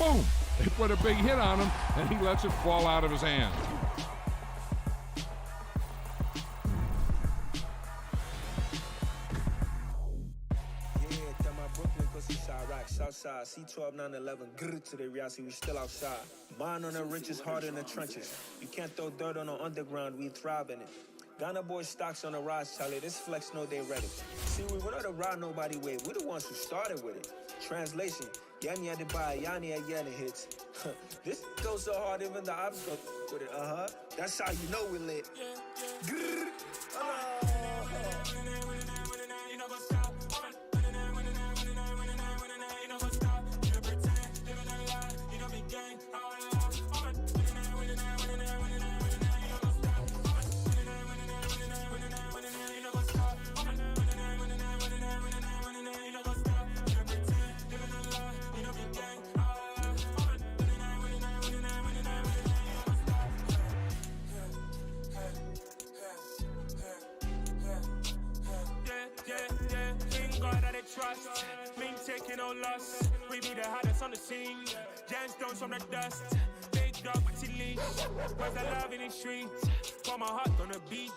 boom! They put a big hit on him, and he lets it fall out of his hand. Southside, C12, 911, grrr to the reality, we still outside. Mine on the riches, hard in the trenches. You can't throw dirt on the underground, we thrive in it. Ghana boys stocks on the rise, Charlie, this flex know they ready. See, we don't the ride nobody way, we the ones who started with it. Translation, Yanni had to buy, Yanni had Yanni hits. This goes so hard, even the ops go with it, That's how you know we lit. Grrr. Trust, mean taking no loss. We be the hottest on the scene. Gemstones from the dust. Big dog with leash. Where's the love in the streets? Pour my heart on the beat.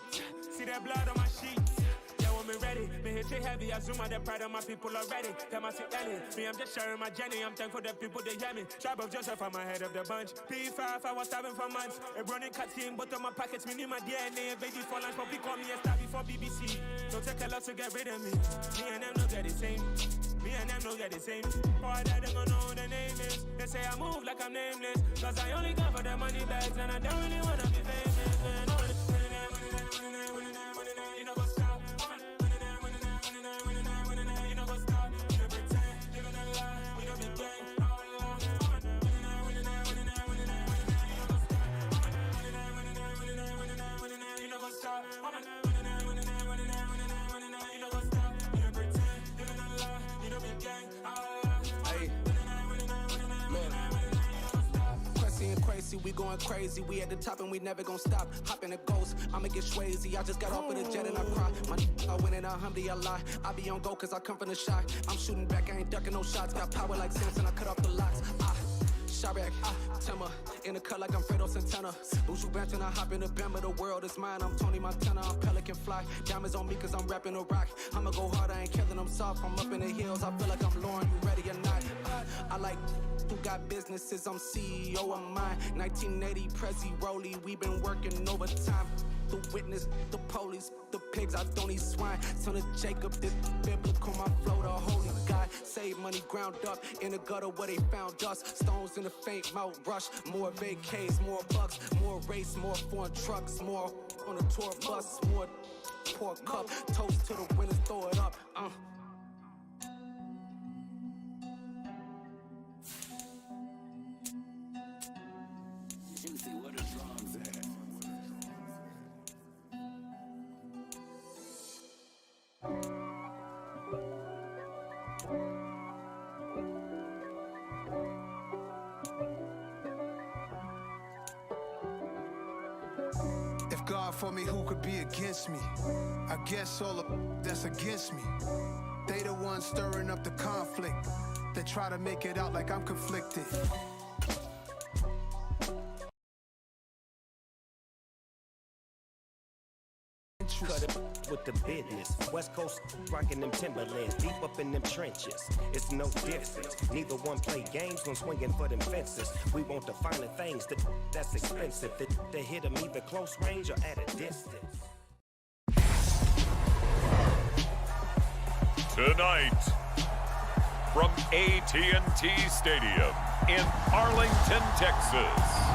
See that blood on my sheets. Yeah, when me ready, me hit it heavy. I zoom out the pride of my people already. Tell my Ellie, me I'm just sharing my journey. I'm thankful that people they hear me. Tribe of Joseph, I'm ahead of the bunch. P5, I was starving for months. A running cut team, but on my pockets, me need my DNA. Baby for lunch, but we call me a star before BBC. Don't take a lot to get rid of me. Me and them no get the same. Me and them no get the same. Boy, that them gonna know who the name is. They say I move like I'm nameless. Cause I only come for the money bags and I don't really wanna be famous. Man. You know what's up? You know what's up? You pretend, living a lie. We don't be gang. You know what's up? We going crazy, we at the top and we never gonna stop. Hop in a ghost, I'ma get swayzy. I just got off of the jet and I cry. I win in a Humvee, I lie. I be on go cause I come from the shot. I'm shooting back, I ain't ducking no shots. Got power like Samson, I cut off the locks. Sharek, Timmer, in the cut like I'm Fredo Santana. Bushu Benton, I hop in the Bama, the world is mine. I'm Tony Montana, I'm Pelican Fly. Diamonds on me cause I'm rapping a rock. I'ma go hard, I ain't killing them soft. I'm up in the hills, I feel like I'm Lauren, you ready or not? I like who got businesses, I'm CEO of mine. 1980, Prezi Rolly, we been working overtime. The witness, the police, the pigs, I don't eat swine. Son of Jacob, this biblical, my flow, the holy God. Save money ground up in the gutter where they found us. Stones in the faint mouth rush. More vacays, more bucks, more race, more foreign trucks, more on a tour bus, more pour cup. Toast to the winners, throw it up. If God for me, who could be against me? I guess all of that's against me. They the ones stirring up the conflict. They try to make it out like I'm conflicted. Cut it with the business. West Coast rocking them Timberlands, deep up in them trenches. It's no difference. Neither one play games when swinging for them fences. We want the finer things that's expensive. To hit them either close range or at a distance. Tonight, from AT&T Stadium in Arlington, Texas.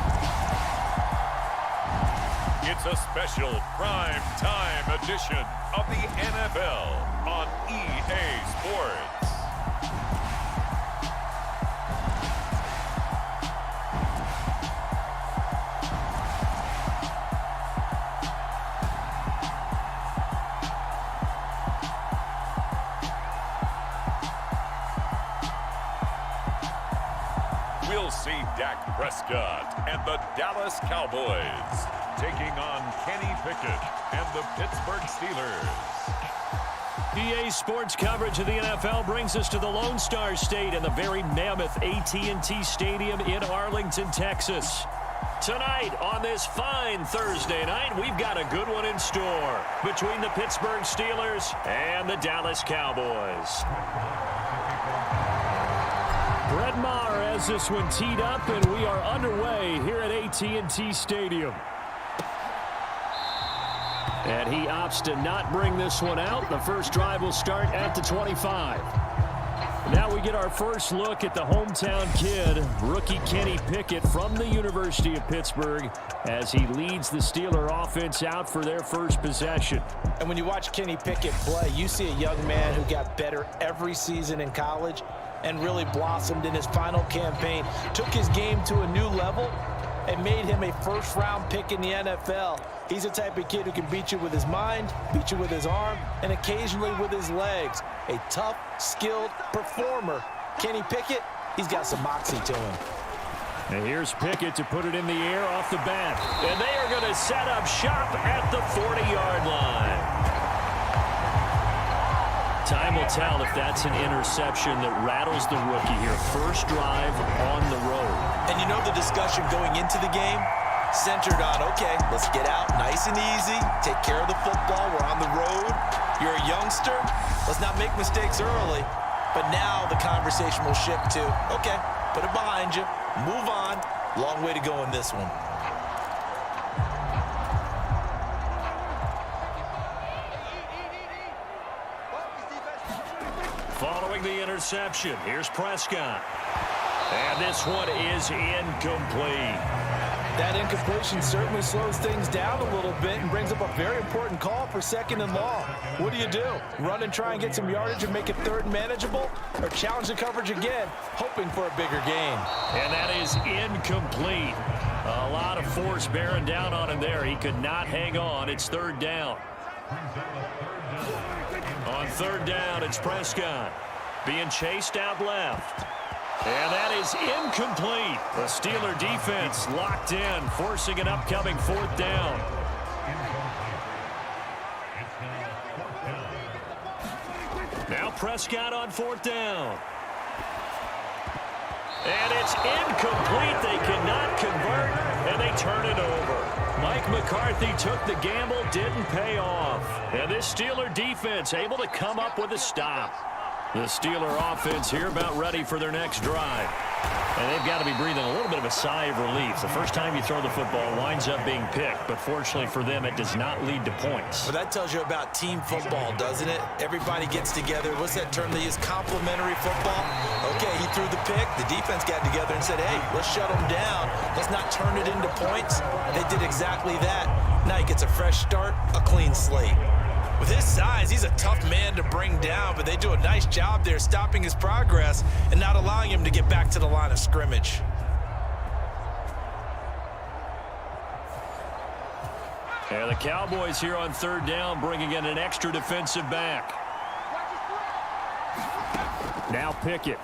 It's a special prime time edition of the NFL on EA Sports. We'll see Dak Prescott and the Dallas Cowboys taking on Kenny Pickett and the Pittsburgh Steelers. EA Sports coverage of the NFL brings us to the Lone Star State and the very mammoth AT&T Stadium in Arlington, Texas. Tonight, on this fine Thursday night, we've got a good one in store between the Pittsburgh Steelers and the Dallas Cowboys. Brett Maher has this one teed up, and we are underway here at AT&T Stadium. And he opts to not bring this one out. The first drive will start at the 25. Now we get our first look at the hometown kid, rookie Kenny Pickett from the University of Pittsburgh, as he leads the Steeler offense out for their first possession. And when you watch Kenny Pickett play, you see a young man who got better every season in college and really blossomed in his final campaign, took his game to a new level, and made him a first-round pick in the NFL. He's the type of kid who can beat you with his mind, beat you with his arm, and occasionally with his legs. A tough, skilled performer. Kenny Pickett, he's got some moxie to him. And here's Pickett to put it in the air off the bat. And they are going to set up shop at the 40-yard line. Time will tell if that's an interception that rattles the rookie here. First drive on the road. And you know the discussion going into the game? Centered on, okay, let's get out nice and easy, take care of the football, we're on the road, you're a youngster, let's not make mistakes early. But now the conversation will shift to, okay, put it behind you, move on, long way to go in this one. Following the interception, here's Prescott. And this one is incomplete. That incompletion certainly slows things down a little bit and brings up a very important call for 2nd and long. What do? Run and try and get some yardage and make it 3rd and manageable? Or challenge the coverage again, hoping for a bigger gain? And that is incomplete. A lot of force bearing down on him there. He could not hang on. It's 3rd down. On 3rd down, it's Prescott being chased out left. And that is incomplete. The Steeler defense locked in, forcing an upcoming 4th down. Now Prescott on 4th down. And it's incomplete. They cannot convert, and they turn it over. Mike McCarthy took the gamble, didn't pay off. And this Steeler defense able to come up with a stop. The Steeler offense here about ready for their next drive. And they've got to be breathing a little bit of a sigh of relief. The first time you throw the football winds up being picked, but fortunately for them, it does not lead to points. Well, that tells you about team football, doesn't it? Everybody gets together. What's that term they use? Complementary football? Okay, he threw the pick. The defense got together and said, hey, let's shut him down. Let's not turn it into points. They did exactly that. Now he gets a fresh start, a clean slate. With his size, he's a tough man to bring down, but they do a nice job there stopping his progress and not allowing him to get back to the line of scrimmage. And the Cowboys here on 3rd down, bringing in an extra defensive back. Now Pickett.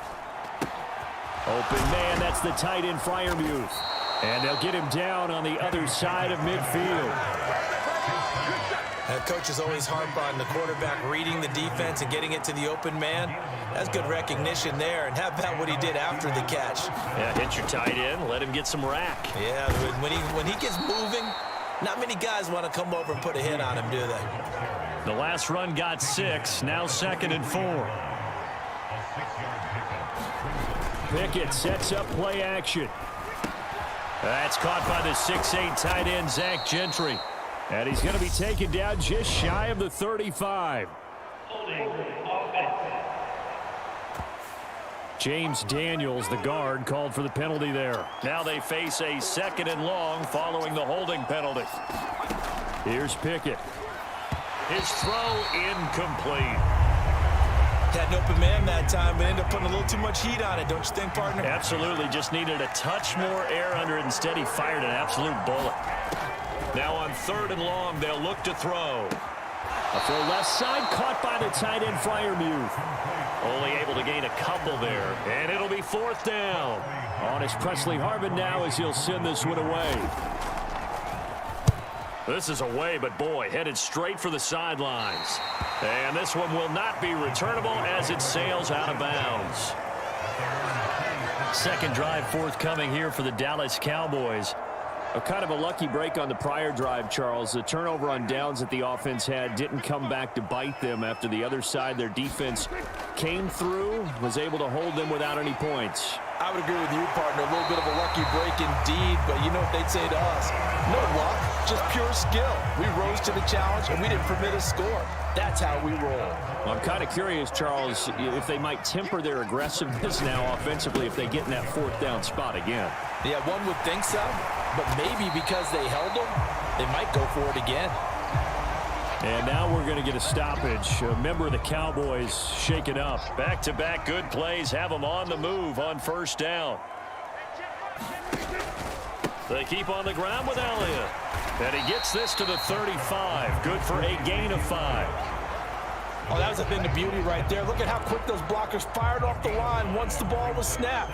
Open man, that's the tight end Freiermuth. And they'll get him down on the other side of midfield. Coaches always harp on the quarterback reading the defense and getting it to the open man. That's good recognition there. And how about what he did after the catch? Yeah, hit your tight end, let him get some rack. Yeah, when he gets moving, not many guys want to come over and put a hit on him, do they? The last run got 6, now 2nd and 4. Pickett sets up play action. That's caught by the 6'8" tight end, Zach Gentry. And he's going to be taken down just shy of the 35. James Daniels, the guard, called for the penalty there. Now they face a 2nd and long following the holding penalty. Here's Pickett. His throw incomplete. Had an open man that time, but ended up putting a little too much heat on it, don't you think, partner? Absolutely. Just needed a touch more air under it. Instead, he fired an absolute bullet. Now on 3rd and long, they'll look to throw. A throw left side, caught by the tight end Freiermuth. Only able to gain a couple there, and it'll be 4th down. On is Presley Harvin now as he'll send this one away. This is away, but boy, headed straight for the sidelines. And this one will not be returnable as it sails out of bounds. Second drive forthcoming here for the Dallas Cowboys. Kind of a lucky break on the prior drive, Charles. The turnover on downs that the offense had didn't come back to bite them after the other side. Their defense came through, was able to hold them without any points. I would agree with you, partner. A little bit of a lucky break indeed, but you know what they'd say to us? No luck, just pure skill. We rose to the challenge, and we didn't permit a score. That's how we roll. I'm kind of curious, Charles, if they might temper their aggressiveness now offensively if they get in that fourth down spot again. Yeah, one would think so, but maybe because they held them, they might go for it again. And now we're going to get a stoppage. A member of the Cowboys shaken up. Back-to-back good plays have them on the move on first down. They keep on the ground with Elliott. And he gets this to the 35. Good for a gain of 5. Oh, that was a thing of beauty right there. Look at how quick those blockers fired off the line once the ball was snapped.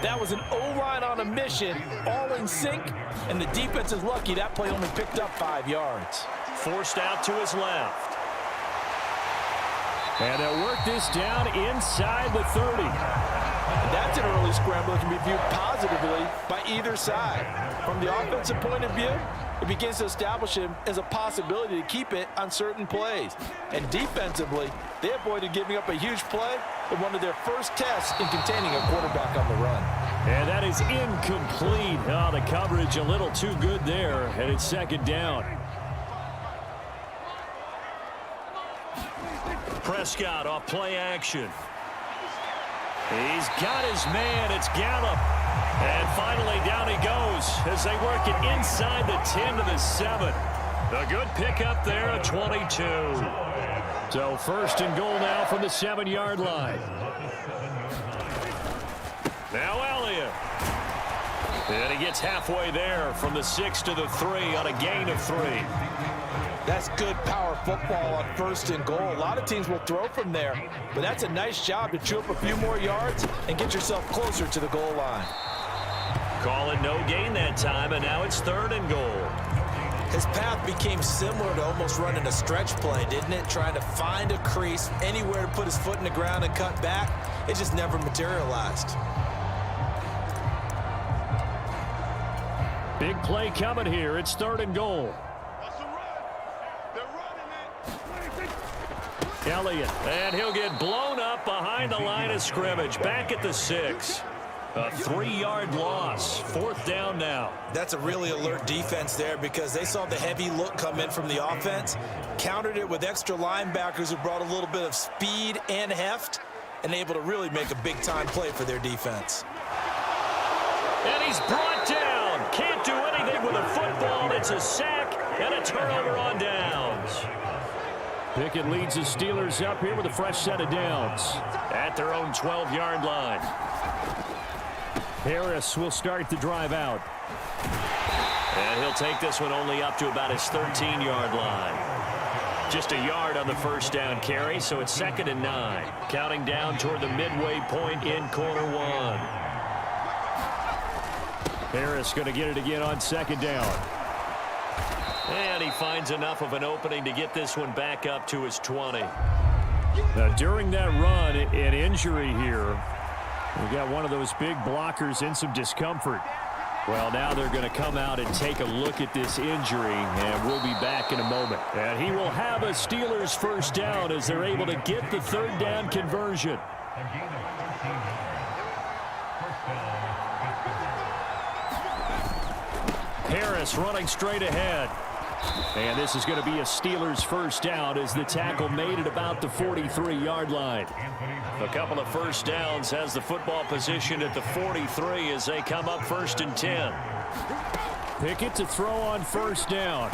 That was an O-line on a mission, all in sync, and the defense is lucky that play only picked up 5 yards. Forced out to his left. And they'll work this down inside the 30. And that's an early scramble that can be viewed positively by either side. From the offensive point of view, it begins to establish him as a possibility to keep it on certain plays. And defensively, they avoided giving up a huge play in one of their first tests in containing a quarterback on the run. And that is incomplete. Oh, the coverage a little too good there, and it's second down. Prescott off play action. He's got his man. It's Gallup. And finally down he goes as they work it inside the 10 to the 7. A good pickup there at 22. So first and goal now from the 7-yard line. Now Elliott. And he gets halfway there from the 6 to the 3 on a gain of 3. That's good power football on first and goal. A lot of teams will throw from there, but that's a nice job to chew up a few more yards and get yourself closer to the goal line. Call it no gain that time, and now it's third and goal. His path became similar to almost running a stretch play, didn't it? Trying to find a crease, anywhere to put his foot in the ground and cut back. It just never materialized. Big play coming here. It's third and goal. Elliott, and he'll get blown up behind the line of scrimmage. Back at the 6. A 3-yard loss. Fourth down now. That's a really alert defense there because they saw the heavy look come in from the offense, countered it with extra linebackers who brought a little bit of speed and heft, and able to really make a big-time play for their defense. And he's brought down. Can't do anything with a football. It's a sack and a turnover on downs. Pickett leads the Steelers up here with a fresh set of downs at their own 12-yard line. Harris will start the drive out. And he'll take this one only up to about his 13-yard line. Just a yard on the first down carry, so it's 2nd and 9. Counting down toward the midway point in quarter 1. Harris going to get it again on 2nd down. And he finds enough of an opening to get this one back up to his 20. Now, during that run, an injury here. We got one of those big blockers in some discomfort. Well, now they're going to come out and take a look at this injury, and we'll be back in a moment. And he will have a Steelers first down as they're able to get the third down conversion. Harris running straight ahead. And this is going to be a Steelers first down as the tackle made it about the 43-yard line. A couple of first downs has the football position at the 43 as they come up 1st and 10. Pickett to throw on first down.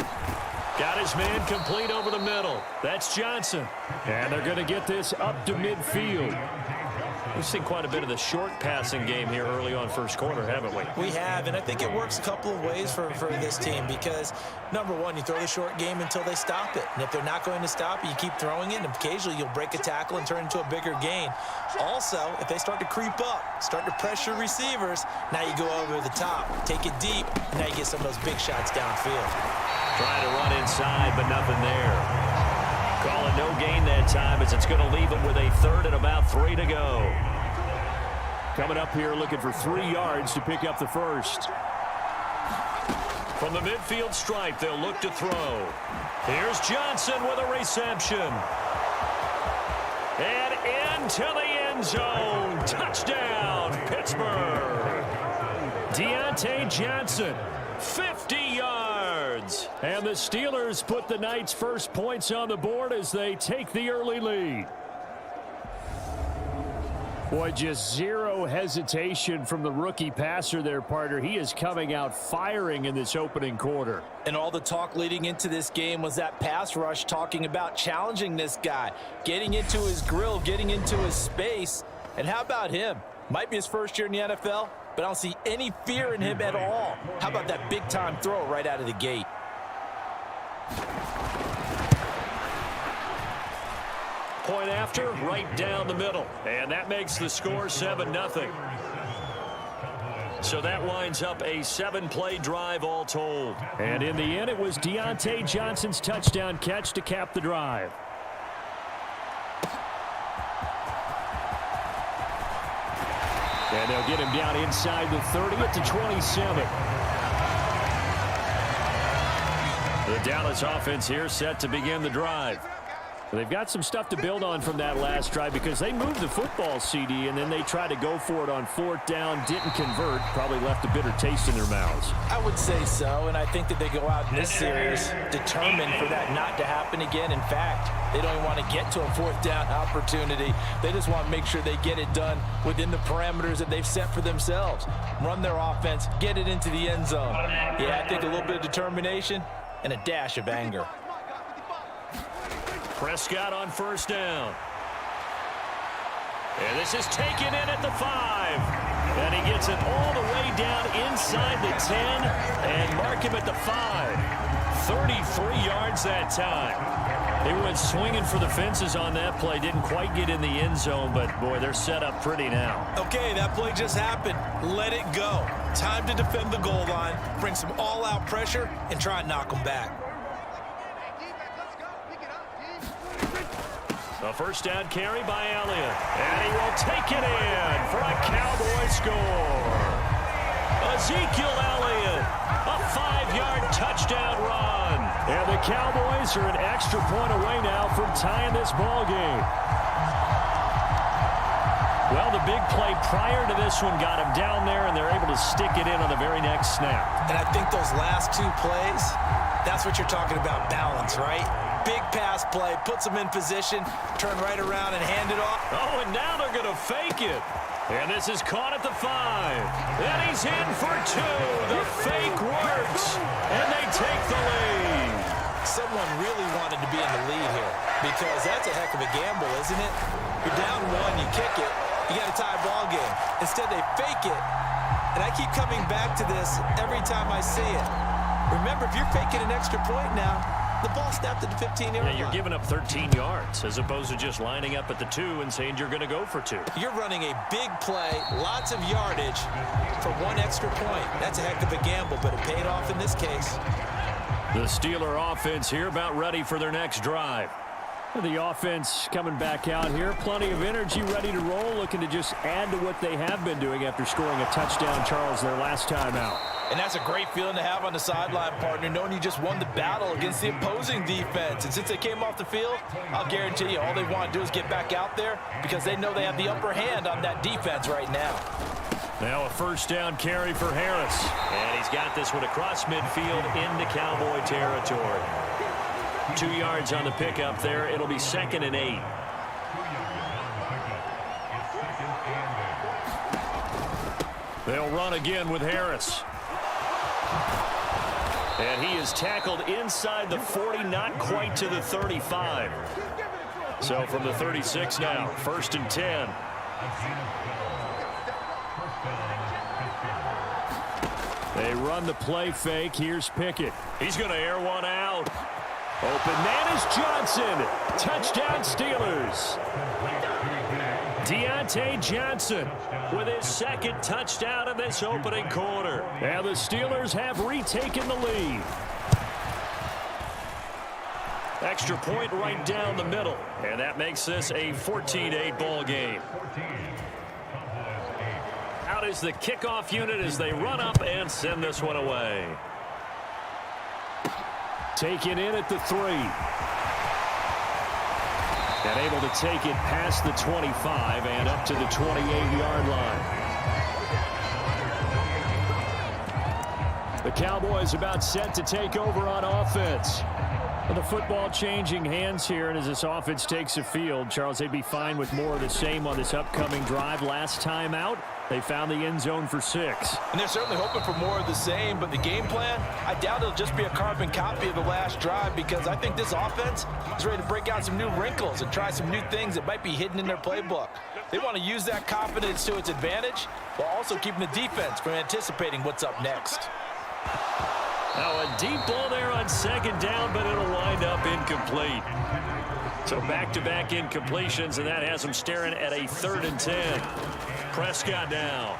Got his man complete over the middle. That's Johnson. And they're going to get this up to midfield. We've seen quite a bit of the short passing game here early on first quarter, haven't we? We have, and I think it works a couple of ways for this team because, number one, you throw the short game until they stop it. And if they're not going to stop it, you keep throwing it, and occasionally you'll break a tackle and turn it into a bigger gain. Also, if they start to creep up, start to pressure receivers, now you go over the top, take it deep, and now you get some of those big shots downfield. Trying to run inside, but nothing there. Call it no gain that time as it's going to leave them with a third and about 3 to go. Coming up here looking for 3 yards to pick up the first. From the midfield stripe, they'll look to throw. Here's Johnson with a reception. And into the end zone. Touchdown, Pittsburgh. Deontay Johnson, 50 yards. And the Steelers put the Knights' first points on the board as they take the early lead. Boy, just zero hesitation from the rookie passer there, partner. He is coming out firing in this opening quarter. And all the talk leading into this game was that pass rush talking about challenging this guy, getting into his grill, getting into his space. And how about him? Might be his first year in the NFL, but I don't see any fear in him at all. How about that big-time throw right out of the gate? Point after, right down the middle. And that makes the score 7-0. So that winds up a 7-play drive all told. And in the end, it was Deontay Johnson's touchdown catch to cap the drive. And they'll get him down inside the 30 at the 27. The Dallas offense here set to begin the drive. They've got some stuff to build on from that last drive because they moved the football, CD, and then they tried to go for it on 4th down, didn't convert, probably left a bitter taste in their mouths. I would say so, and I think that they go out in this series determined for that not to happen again. In fact, they don't even want to get to a 4th down opportunity. They just want to make sure they get it done within the parameters that they've set for themselves. Run their offense, get it into the end zone. Yeah, I think a little bit of determination and a dash of anger. Prescott on 1st down. And this is taken in at the 5. And he gets it all the way down inside the 10 and mark him at the 5. 33 yards that time. They went swinging for the fences on that play. Didn't quite get in the end zone, but, boy, they're set up pretty now. Okay, that play just happened. Let it go. Time to defend the goal line, bring some all-out pressure, and try and knock them back. A 1st down carry by Elliott. And he will take it in for a Cowboy score. Ezekiel Elliott, a 5-yard touchdown run. And the Cowboys are an extra point away now from tying this ball game. Well, the big play prior to this one got him down there, and they're able to stick it in on the very next snap. And I think those last 2 plays, that's what you're talking about, balance, right? Big pass play, puts them in position, turn right around and hand it off. Oh, and now they're going to fake it. And this is caught at the 5. And he's in for 2. The fake works. And they take the lead. Someone really wanted to be in the lead here because that's a heck of a gamble, isn't it? You're down 1, you kick it, you got a tie ball game. Instead, they fake it. And I keep coming back to this every time I see it. Remember, if you're faking an extra point now, the ball snapped at the 15-yard line. You're giving up 13 yards as opposed to just lining up at the 2 and saying you're going to go for 2. You're running a big play, lots of yardage for 1 extra point. That's a heck of a gamble, but it paid off in this case. The Steeler offense here about ready for their next drive. The offense coming back out here. Plenty of energy, ready to roll, looking to just add to what they have been doing after scoring a touchdown, Charles, their last time out. And that's a great feeling to have on the sideline, partner, knowing you just won the battle against the opposing defense. And since they came off the field, I'll guarantee you all they want to do is get back out there because they know they have the upper hand on that defense right now. Now a 1st down carry for Harris. And he's got this one across midfield into Cowboy territory. 2 yards on the pickup there. It'll be 2nd and 8. They'll run again with Harris. And he is tackled inside the 40, not quite to the 35. So from the 36 now, 1st and 10. They run the play fake. Here's Pickett. He's going to air one out. Open man is Johnson. Touchdown Steelers. Deontay Johnson with his 2nd touchdown in this opening quarter. And the Steelers have retaken the lead. extra point right down the middle. And that makes this a 14-8 ball game. Out is the kickoff unit as they run up and send this one away. Taken in at the 3. And able to take it past the 25 and up to the 28-yard line. The Cowboys about set to take over on offense. Well, the football changing hands here, and as this offense takes the field, Charles, they'd be fine with more of the same on this upcoming drive. Last time out, they found the end zone for 6. And they're certainly hoping for more of the same, but the game plan, I doubt it'll just be a carbon copy of the last drive, because I think this offense is ready to break out some new wrinkles and try some new things that might be hidden in their playbook. They want to use that confidence to its advantage, while also keeping the defense from anticipating what's up next. Now a deep ball there on second down, but it'll wind up incomplete. So back-to-back incompletions, and that has them staring at a 3rd and 10. Prescott now.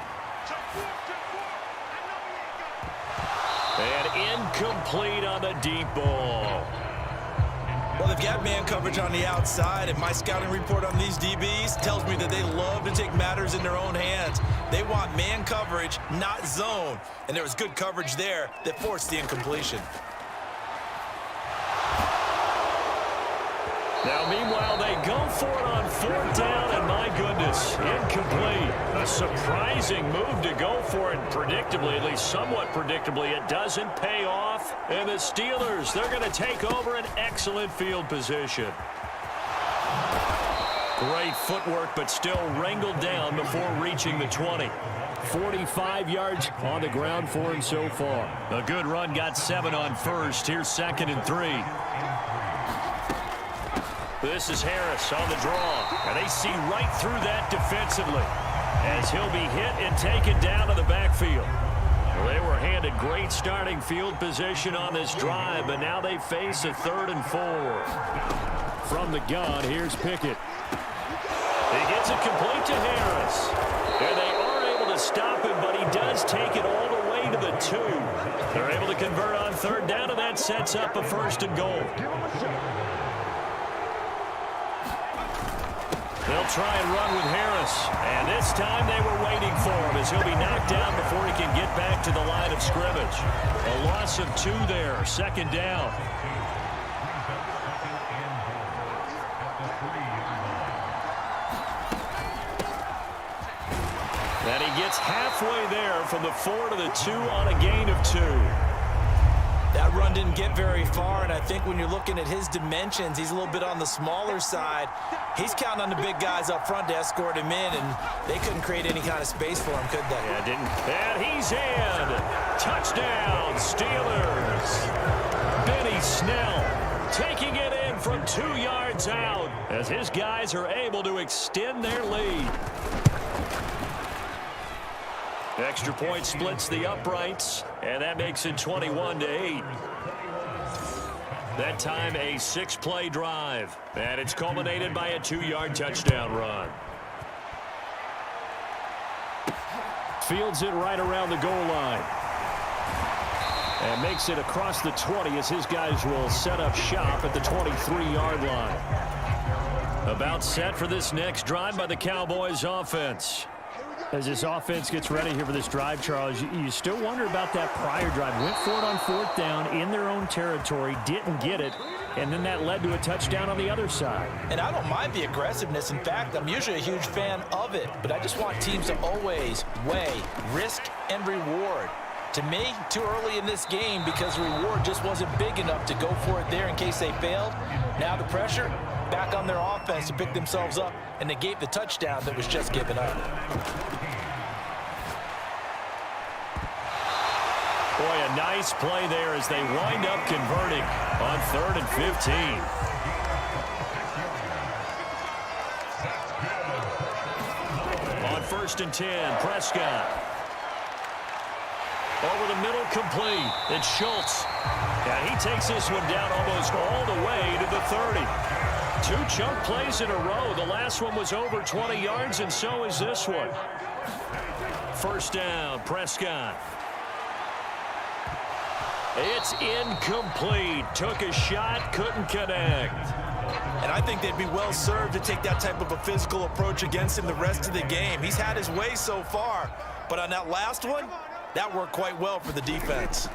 And incomplete on the deep ball. Well, they've got man coverage on the outside, and my scouting report on these DBs tells me that they love to take matters in their own hands. They want man coverage, not zone. And there was good coverage there that forced the incompletion. Now, meanwhile, they go for it on 4th down, and my goodness, incomplete. A surprising move to go for it, predictably, at least somewhat predictably. It doesn't pay off, and the Steelers, they're going to take over an excellent field position. Great footwork, but still wrangled down before reaching the 20. 45 yards on the ground for him so far. A good run, got 7 on first. Here's 2nd and 3. This is Harris on the draw, and they see right through that defensively as he'll be hit and taken down to the backfield. Well, they were handed great starting field position on this drive, but now they face a 3rd and 4. From the gun, here's Pickett. He gets it complete to Harris, and they are able to stop him, but he does take it all the way to the 2. They're able to convert on 3rd down, and that sets up a 1st and goal. They'll try and run with Harris. And this time they were waiting for him as he'll be knocked down before he can get back to the line of scrimmage. A loss of 2 there, 2nd down. And he gets halfway there from the 4 to the 2 on a gain of 2. That run didn't get very far, and I think when you're looking at his dimensions, he's a little bit on the smaller side. He's counting on the big guys up front to escort him in, and they couldn't create any kind of space for him, could they? Yeah, didn't. And he's in. Touchdown, Steelers. Benny Snell taking it in from 2 yards out as his guys are able to extend their lead. Extra point splits the uprights, and that makes it 21-8. That time a 6-play drive, and it's culminated by a 2-yard touchdown run. Fields it right around the goal line. And makes it across the 20 as his guys will set up shop at the 23-yard line. About set for this next drive by the Cowboys offense. As this offense gets ready here for this drive, Charles, you still wonder about that prior drive. Went for it on 4th down in their own territory, didn't get it, and then that led to a touchdown on the other side. And I don't mind the aggressiveness. In fact, I'm usually a huge fan of it, but I just want teams to always weigh risk and reward. To me, too early in this game because the reward just wasn't big enough to go for it there in case they failed. Now the pressure back on their offense to pick themselves up and negate the touchdown that was just given up. Boy, a nice play there as they wind up converting on 3rd and 15. On 1st and 10, Prescott. Over the middle, complete. It's Schultz. And he takes this one down almost all the way to the 30. 2 chunk plays in a row. The last one was over 20 yards, and so is this one. 1st down, Prescott. It's incomplete. Took a shot, couldn't connect. And I think they'd be well served to take that type of a physical approach against him the rest of the game. He's had his way so far, but on that last one, that worked quite well for the defense.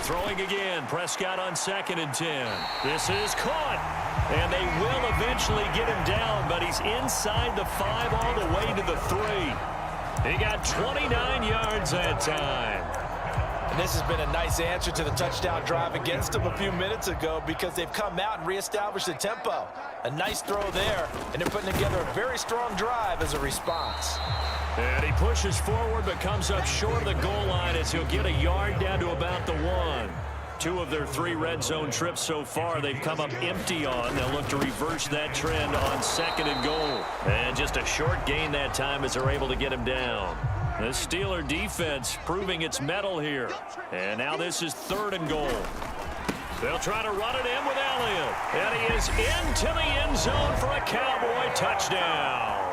Throwing again, Prescott on 2nd and 10. This is caught, and they will eventually get him down, but he's inside the 5 all the way to the 3. He got 29 yards that time. And this has been a nice answer to the touchdown drive against them a few minutes ago because they've come out and reestablished the tempo. A nice throw there, and they're putting together a very strong drive as a response. And he pushes forward but comes up short of the goal line as he'll get a yard down to about the 1. 2 of their 3 red zone trips so far they've come up empty on. They'll look to reverse that trend on 2nd and goal. And just a short gain that time as they're able to get him down. The Steeler defense proving its mettle here. And now this is 3rd and goal. They'll try to run it in with Elliott. And he is into the end zone for a Cowboy touchdown.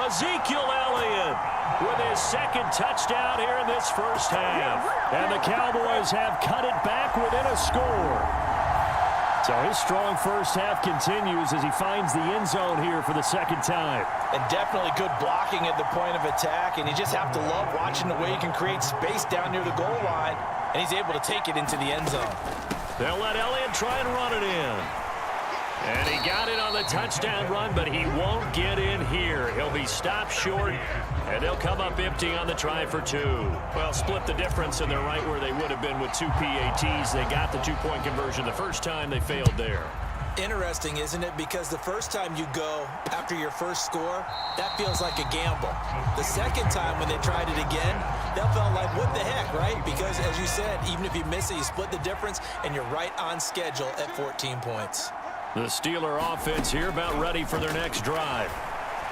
Ezekiel Elliott with his 2nd touchdown here in this first half. And the Cowboys have cut it back within a score. So his strong first half continues as he finds the end zone here for the 2nd time. And definitely good blocking at the point of attack, and you just have to love watching the way he can create space down near the goal line, and he's able to take it into the end zone. They'll let Elliott try and run it in. And he got it on the touchdown run, but he won't get in here. He'll be stopped short, and they'll come up empty on the try for 2. Well, split the difference, and they're right where they would have been with 2 PATs. They got the 2-point conversion the first time. They failed there. Interesting, isn't it? Because the first time you go after your first score, that feels like a gamble. The second time when they tried it again, that felt like, what the heck, right? Because, as you said, even if you miss it, you split the difference, and you're right on schedule at 14 points. The Steeler offense here about ready for their next drive.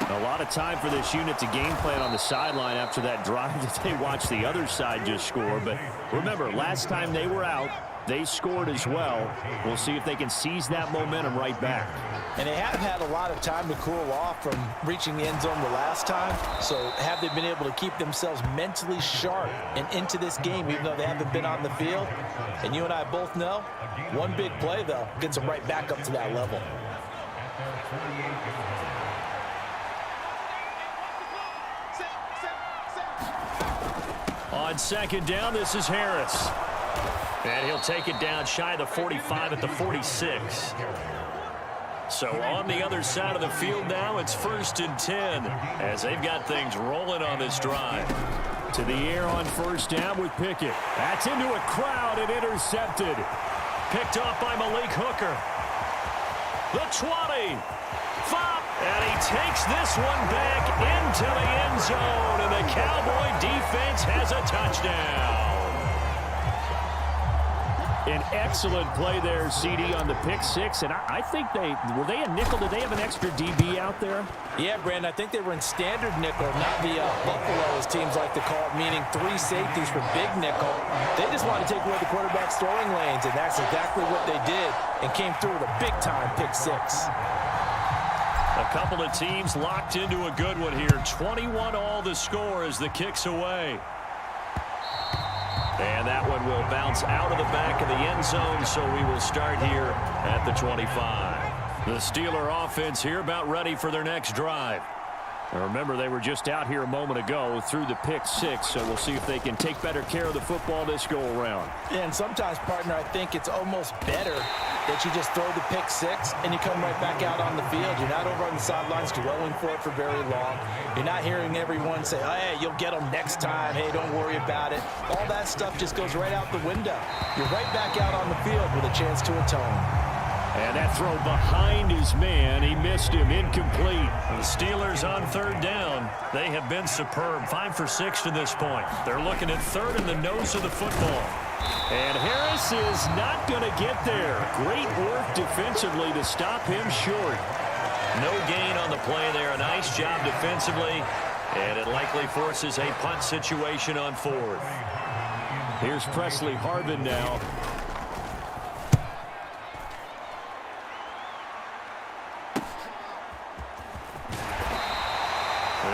A lot of time for this unit to game plan on the sideline after that drive that they watched the other side just score. But remember, last time they were out, they scored as well. We'll see if they can seize that momentum right back. And they haven't had a lot of time to cool off from reaching the end zone the last time. So have they been able to keep themselves mentally sharp and into this game, even though they haven't been on the field? And you and I both know, one big play, though, gets them right back up to that level. On 2nd down, this is Harris. And he'll take it down shy of the 45 at the 46. So on the other side of the field now, it's 1st and 10 as they've got things rolling on this drive. To the air on 1st down with Pickett. That's into a crowd and intercepted. Picked off by Malik Hooker. The 20. Fop. And he takes this one back into the end zone. And the Cowboy defense has a touchdown. An excellent play there, CD, on the pick 6. And I think were they a nickel? Did they have an extra DB out there? Yeah, Brandon, I think they were in standard nickel, not the Buffalo, as teams like to call it, meaning 3 safeties for big nickel. They just want to take away the quarterback's throwing lanes, and that's exactly what they did, and came through with a big-time pick 6. A couple of teams locked into a good one here. 21 all the score as the kick's away. And that one will bounce out of the back of the end zone, so we will start here at the 25. The Steeler offense here about ready for their next drive. Now remember, they were just out here a moment ago through the pick 6, so we'll see if they can take better care of the football this go-around. Yeah, and sometimes, partner, I think it's almost better that you just throw the pick 6 and you come right back out on the field. You're not over on the sidelines dwelling for it for very long. You're not hearing everyone say, oh, hey, you'll get them next time. Hey, don't worry about it. All that stuff just goes right out the window. You're right back out on the field with a chance to atone. And that throw behind his man, he missed him, incomplete. The Steelers on 3rd down. They have been superb, 5 for 6 to this point. They're looking at 3rd in the nose of the football. And Harris is not going to get there. Great work defensively to stop him short. No gain on the play there. A nice job defensively. And it likely forces a punt situation on 4th. Here's Presley Harvin now.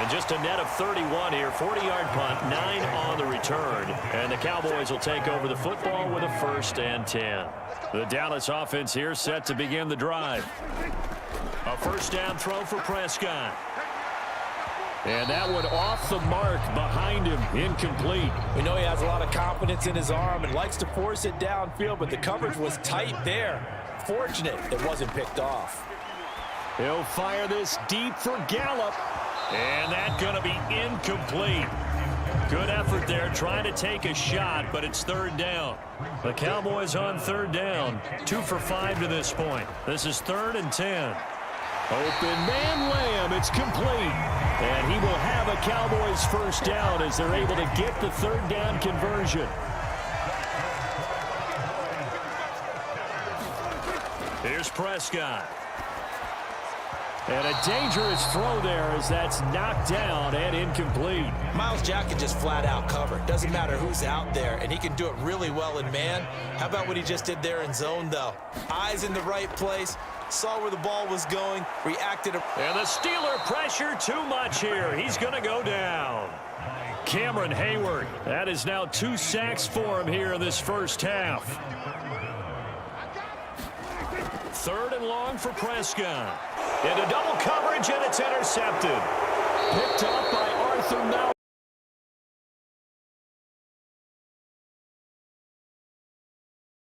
And just a net of 31 here. 40-yard punt, 9 on the return. And the Cowboys will take over the football with a 1st and 10. The Dallas offense here set to begin the drive. A 1st down throw for Prescott. And that one off the mark behind him, incomplete. We know he has a lot of confidence in his arm and likes to force it downfield, but the coverage was tight there. Fortunate it wasn't picked off. He'll fire this deep for Gallup. And that's going to be incomplete. Good effort there trying to take a shot, but it's 3rd down. The Cowboys on 3rd down. 2 for 5 to this point. This is 3rd and 10. Open man Lamb, it's complete. And he will have a Cowboys 1st down as they're able to get the 3rd down conversion. Here's Prescott. And a dangerous throw there as that's knocked down and incomplete. Myles Jack can just flat out cover. Doesn't matter who's out there, and he can do it really well in man. How about what he just did there in zone, though? Eyes in the right place, saw where the ball was going, reacted. And the Steeler pressure too much here. He's going to go down. Cameron Hayward. That is now 2 sacks for him here in this 1st half. 3rd and long for Prescott. Into double coverage, and it's intercepted. Picked up by Arthur Mel.